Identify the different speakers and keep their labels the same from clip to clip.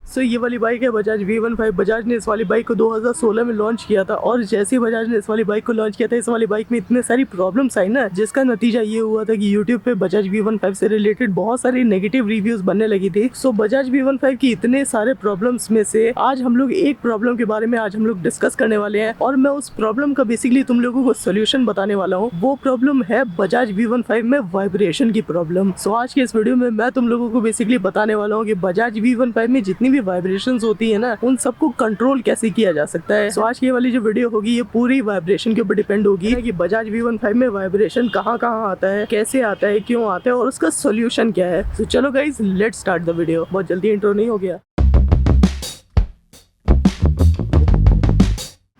Speaker 1: सो ये वाली बाइक है बजाज V15। बजाज ने इस वाली बाइक को 2016 में लॉन्च किया था और जैसे ही बजाज ने इस वाली बाइक को लॉन्च किया था, इस वाली बाइक में इतने सारी प्रॉब्लम्स आई ना, जिसका नतीजा ये हुआ था कि यूट्यूब पे बजाज V15 से रिलेटेड बहुत सारी नेगेटिव रिव्यूज बनने लगी थी। सो बजाज V15 की इतने सारे प्रॉब्लम्स में से आज हम लोग एक प्रॉब्लम के बारे में आज हम लोग डिस्कस करने वाले हैं और मैं उस प्रॉब्लम का बेसिकली तुम लोगों को सोल्यूशन बताने वाला हूँ। वो प्रॉब्लम है बजाज V15 में वाइब्रेशन की प्रॉब्लम। सो आज के इस वीडियो में मैं तुम लोगों को बेसिकली बताने वाला हूँ कि बजाज V15 में जितनी भी वाइब्रेशंस होती है ना, उन सबको कंट्रोल कैसे किया जा सकता है। सो आज की वाली जो वीडियो होगी ये पूरी वाइब्रेशन के ऊपर डिपेंड होगी कि बजाज V15 में वाइब्रेशन कहाँ कहाँ आता है, कैसे आता है, क्यों आता है और उसका सोल्यूशन क्या है। सो चलो guys, let's start the video. बहुत जल्दी इंट्रो नहीं हो गया।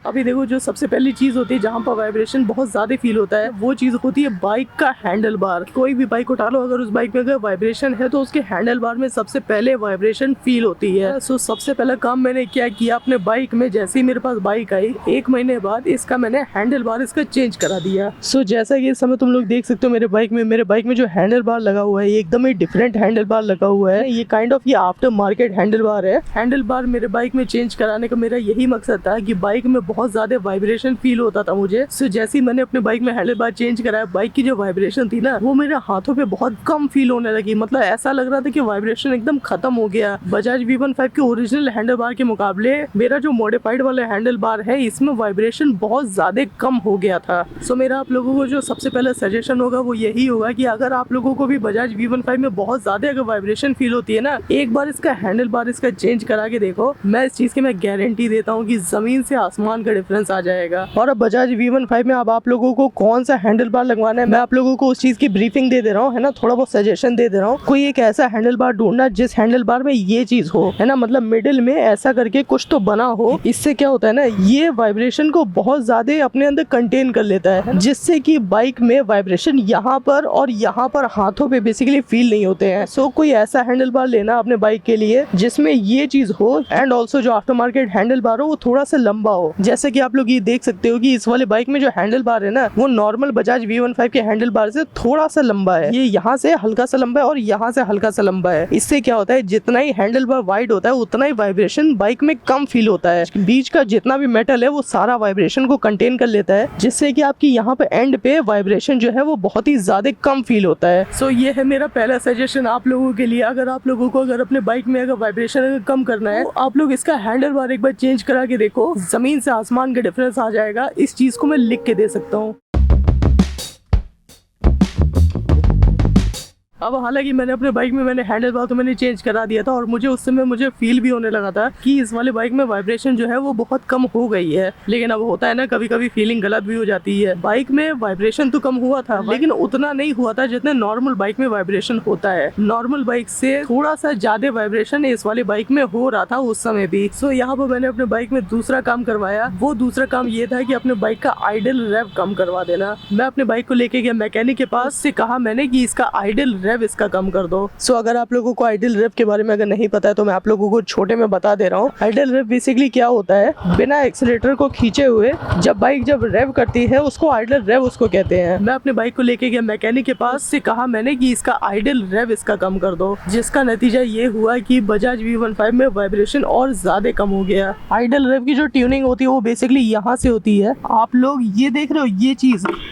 Speaker 1: अभी देखो, जो सबसे पहली चीज होती है जहाँ पर वाइब्रेशन बहुत ज्यादा फील होता है, वो चीज होती है बाइक का हैंडल बार। कोई भी बाइक उठा लो, अगर उस बाइक में अगर वाइब्रेशन है तो उसके हैंडल बार में सबसे पहले वाइब्रेशन फील होती है। सो सबसे पहला काम मैंने क्या किया, अपने बाइक में जैसे ही मेरे पास बाइक आई, 1 महीने बाद इसका मैंने हैंडल बार इसका चेंज करा दिया। सो जैसा कि इस समय तुम लोग देख सकते हो मेरे बाइक में जो हैंडल बार लगा हुआ है, एकदम ही डिफरेंट हैंडल बार लगा हुआ है। ये काइंड ऑफ ये आफ्टर मार्केट हैंडल बार है। हैंडल बार मेरे बाइक में चेंज कराने का मेरा यही मकसद था कि बाइक में बहुत ज्यादा वाइब्रेशन फील होता था मुझे। सो जैसे ही मैंने अपने बाइक में हैंडल बार चेंज कराया, बाइक की जो वाइब्रेशन थी ना, वो मेरे हाथों पे बहुत कम फील होने लगी। मतलब ऐसा लग रहा था कि वाइब्रेशन एकदम खत्म हो गया। बजाज V15 के ओरिजिनल हैंडल बार के मुकाबले मेरा जो मॉडिफाइड वाला हैंडल बार है, इसमें वाइब्रेशन बहुत ज्यादा कम हो गया था। सो मेरा आप लोगों को जो सबसे पहला सजेशन होगा वो यही होगा कि अगर आप लोगों को भी बजाज V15 में बहुत ज्यादा अगर वाइब्रेशन फील होती है ना, एक बार इसका हैंडल बार इसका चेंज करा के देखो। मैं इस चीज की मैं गारंटी देता हूँ कि जमीन से आसमान का डिफरेंस आ जाएगा। और अब बजाज V15 में अब आप लोगों को कौन सा हैंडल बार लगवाना है, मैं आप लोगों को उस चीज की ब्रीफिंग दे रहा हूँ, है ना, थोड़ा बहुत सजेशन दे रहा हूँ। कोई एक ऐसा हैंडल बार ढूंढना जिस हैंडल बार में ये चीज हो, है ना, मतलब मिडिल में ऐसा करके कुछ तो बना हो। इससे क्या होता है ना, ये वाइब्रेशन को बहुत ज्यादा अपने अंदर कंटेन कर लेता है, जिससे कि बाइक में वाइब्रेशन यहाँ पर और यहाँ पर हाथों पे बेसिकली फील नहीं होते हैं। सो कोई ऐसा हैंडल बार लेना अपने बाइक के लिए जिसमें ये चीज हो, एंड ऑल्सो जो आफ्टर मार्केट हैंडल बार हो वो थोड़ा सा लंबा हो। जैसे कि आप लोग ये देख सकते हो कि इस वाले बाइक में जो हैंडल बार है ना, वो नॉर्मल बजाज V15 के हैंडल बार से थोड़ा सा लंबा है। ये यहाँ से हल्का सा लंबा है और यहाँ से हल्का सा लंबा है। इससे क्या होता है, जितना ही हैंडल बार वाइड होता है उतना ही वाइब्रेशन बाइक में कम फील होता है। बीच का जितना भी मेटल है वो सारा वाइब्रेशन को कंटेन कर लेता है, जिससे कि आपकी यहाँ पे एंड पे वाइब्रेशन जो है वो बहुत ही ज्यादा कम फील होता है। सो ये है मेरा पहला सजेशन आप लोगों के लिए। अगर आप लोगों को अगर अपने बाइक में अगर वाइब्रेशन अगर कम करना है, तो आप लोग इसका हैंडल बार एक बार चेंज करा के देखो, जमीन से आसमान का डिफरेंस आ जाएगा। इस चीज को मैं लिख के दे सकता हूँ। अब हालांकि मैंने अपने बाइक में मैंने हैंडल बार तो मैंने चेंज करा दिया था और मुझे उस समय मुझे फील भी होने लगा था कि इस वाले बाइक में वाइब्रेशन जो है वो बहुत कम हो गई है। लेकिन अब होता है ना, कभी कभी फीलिंग गलत भी हो जाती है। बाइक में वाइब्रेशन तो कम हुआ था, लेकिन उतना नहीं हुआ था जितना नॉर्मल बाइक में वाइब्रेशन होता है। नॉर्मल बाइक से थोड़ा सा ज्यादा वाइब्रेशन इस वाली बाइक में हो रहा था उस समय भी। सो यहाँ पर मैंने अपने बाइक में दूसरा काम करवाया। वो दूसरा काम ये था कि अपने बाइक का आइडल रेव कम करवा देना। मैं अपने बाइक को लेके गया मैकेनिक के पास, से कहा मैंने कि इसका आइडल रेव इसका कम कर दो। सो अगर आप लोगों को आइडल रेव के बारे में अगर नहीं पता है तो मैं आप लोगों को छोटे में बता दे रहा हूँ। आइडल रेव बेसिकली क्या होता है, बिना एक्सीलरेटर को खींचे हुए जब बाइक जब रेव करती है उसको आइडल रेव उसको कहते हैं। मैं अपने बाइक को लेके गया मैकेनिक के पास, से कहा मैंने कि इसका आइडल रेव इसका कम कर दो, जिसका नतीजा ये हुआ कि बजाज V15 में वाइब्रेशन और ज्यादा कम हो गया। आइडल रेव की जो ट्यूनिंग होती है वो बेसिकली यहाँ से होती है। आप लोग ये देख रहे हो,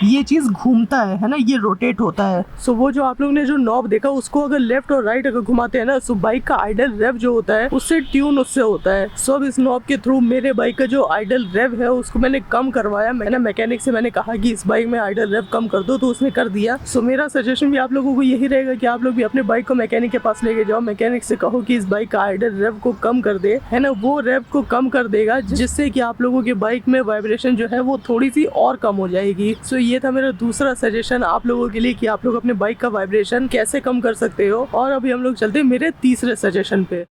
Speaker 1: ये चीज घूमता है ना, ये रोटेट होता है। सो वो जो आप लोग ने जो नॉब देखा उसको अगर लेफ्ट और राइट अगर घुमाते हैं ना, सो बाइक का आइडल रेव जो होता है उससे ट्यून उससे होता है। सो अब इस नॉब के थ्रू मेरे बाइक का जो आइडल रेव है उसको मैंने कम करवाया। मैंने मैकेनिक से मैंने कहा कि इस बाइक में आइडल रेव कम कर दो, तो उसने कर दिया। सो मेरा सजेशन भी आप लोगों को यही रहेगा कि आप लोग भी अपने बाइक को मैकेनिक के पास लेके जाओ, मैकेनिक से कहो कि इस बाइक का आइडल रेव को कम कर दे, है ना, वो रेव को कम कर देगा, जिससे कि आप लोगों की बाइक में वाइब्रेशन जो है वो थोड़ी सी और कम हो जाएगी। सो ये था मेरा दूसरा सजेशन आप लोगों के लिए कि आप लोग अपने बाइक का वाइब्रेशन कैसे कम कर सकते हो। और अभी हम लोग चलते हैं मेरे तीसरे सजेशन पे।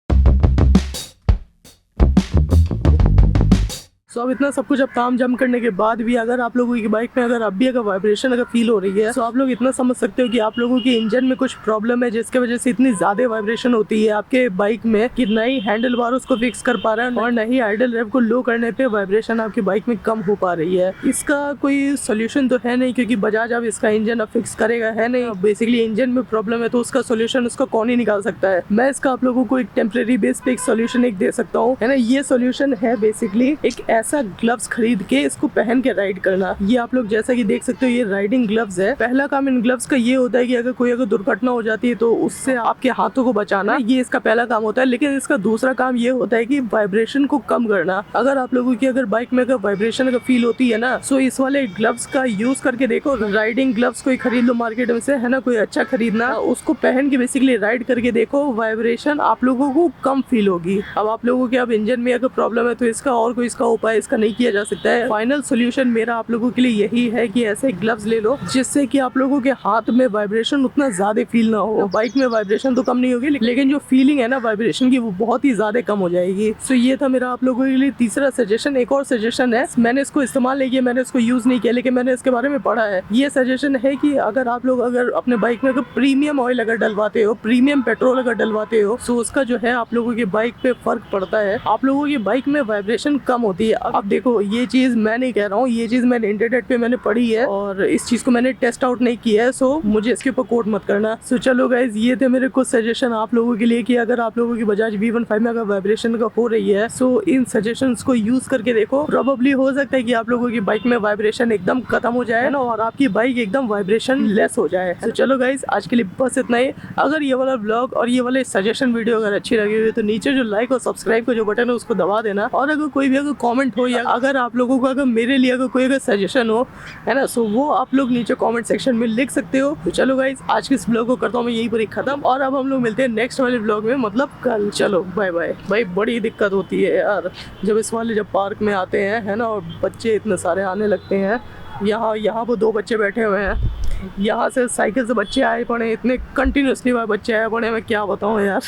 Speaker 1: सो अब इतना सब कुछ अब ताम झाम करने के बाद भी अगर आप लोगों की बाइक में अगर अब भी अगर वाइब्रेशन अगर फील हो रही है, तो आप लोग इतना समझ सकते हो कि आप लोगों के इंजन में कुछ प्रॉब्लम है, जिसके वजह से इतनी ज्यादा वाइब्रेशन होती है आपके बाइक में कि न ही हैंडल बार उसको फिक्स कर पा रहा है और न ही आइडल रेव को लो करने पे वाइब्रेशन आपकी बाइक में कम हो पा रही है। इसका कोई सोल्यूशन तो है नहीं, क्योंकि बजाज अब इसका इंजन अब फिक्स करेगा है नहीं। बेसिकली इंजन में प्रॉब्लम है तो उसका सोल्यूशन उसका कौन ही निकाल सकता है। मैं इसका आप लोगों को एक टेम्परेरी बेस पे एक सोल्यूशन एक दे सकता हूँ, है ना। ये सोल्यूशन है बेसिकली एक ऐसा ग्लव्स खरीद के इसको पहन के राइड करना। ये आप लोग जैसा कि देख सकते हो ये राइडिंग ग्लव्स है। पहला काम इन ग्लव्स का ये होता है कि अगर कोई अगर दुर्घटना हो जाती है तो उससे आपके हाथों को बचाना, ये इसका पहला काम होता है। लेकिन इसका दूसरा काम ये होता है कि वाइब्रेशन को कम करना। अगर आप लोगों की अगर बाइक में अगर वाइब्रेशन अगर फील होती है ना, सो इस वाले ग्लव्स का यूज करके देखो। राइडिंग ग्लव्स कोई खरीद लो मार्केट में से, है ना, कोई अच्छा खरीदना, उसको पहन के बेसिकली राइड करके देखो, वाइब्रेशन आप लोगों को कम फील होगी। अब आप लोगों के अब इंजन में अगर प्रॉब्लम है तो इसका और कोई इसका उपाय इसका नहीं किया जा सकता है। फाइनल सोल्यूशन मेरा आप लोगों के लिए यही है कि ऐसे ग्लव्स ले लो जिससे कि आप लोगों के हाथ में वाइब्रेशन उतना ज्यादा फील ना हो। बाइक में वाइब्रेशन तो कम नहीं होगी, लेकिन जो फीलिंग है ना वाइब्रेशन की वो बहुत ही ज्यादा कम हो जाएगी। सो ये था मेरा आप लोगों के लिए तीसरा सजेशन। एक और सजेशन है, मैंने इसको इस्तेमाल नहीं किया, मैंने इसको यूज नहीं किया, लेकिन मैंने इसके बारे में पढ़ा है। ये सजेशन है कि अगर आप लोग अगर अपने बाइक में अगर प्रीमियम ऑयल अगर डलवाते हो, प्रीमियम पेट्रोल अगर डलवाते हो, तो उसका जो है आप लोगों की बाइक पे फर्क पड़ता है। आप लोगों की बाइक में वाइब्रेशन कम होती है। अब देखो ये चीज मैं नहीं कह रहा हूँ, ये चीज मैंने इंटरनेट पे मैंने पढ़ी है और इस चीज को मैंने टेस्ट आउट नहीं किया है, सो मुझे इसके ऊपर कोट मत करना। सो चलो गाइज, ये थे मेरे कुछ सजेशन आप लोगों के लिए कि अगर आप लोगों की बजाज V15 में अगर वाइब्रेशन का हो रही है, सो इन सजेशंस को यूज करके देखो। प्रोबेबली हो सकता है कि आप लोगों की बाइक में वाइब्रेशन एकदम खत्म हो जाए ना, और आपकी बाइक एकदम वाइब्रेशन लेस हो जाए। तो चलो गाइज, आज के लिए बस इतना ही। अगर ये वाला ब्लॉग और ये वाले सजेशन वीडियो अगर अच्छी लगी हुई तो नीचे जो लाइक और सब्सक्राइब का जो बटन है उसको दबा देना। और अगर कोई भी अगर कमेंट हो या अगर आप लोगों को अगर मेरे लिए अगर कोई अगर सजेशन हो, है ना, सो वो आप लोग नीचे कमेंट सेक्शन में लिख सकते हो। तो चलो गाइज, आज के इस ब्लॉग को करता हूँ मैं यहीं पर ही खत्म, और अब हम लोग मिलते हैं नेक्स्ट वाले ब्लॉग में, मतलब कल। चलो बाय बाय। भाई बड़ी दिक्कत होती है यार जब इस वाले जब पार्क में आते हैं, है ना, और बच्चे इतने सारे आने लगते हैं। यहाँ पर 2 बच्चे बैठे हुए हैं, यहाँ से साइकिल से बच्चे आए पड़े, इतने कंटिन्यूसली बच्चे आए पड़े, मैं क्या बताऊँ यार,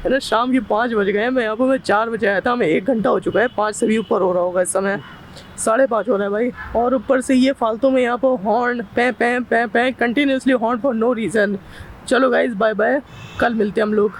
Speaker 1: है ना। शाम के 5 बज गए, मैं यहाँ पर मैं 4 बजे आया था, मैं 1 घंटा हो चुका है, 5 से भी ऊपर हो रहा होगा इस समय, 5:30 हो रहा है भाई। और ऊपर से ये फालतू में यहाँ पर हॉर्न पे continuously horn for no reason. चलो गाइज बाय बाय, कल मिलते हैं हम लोग।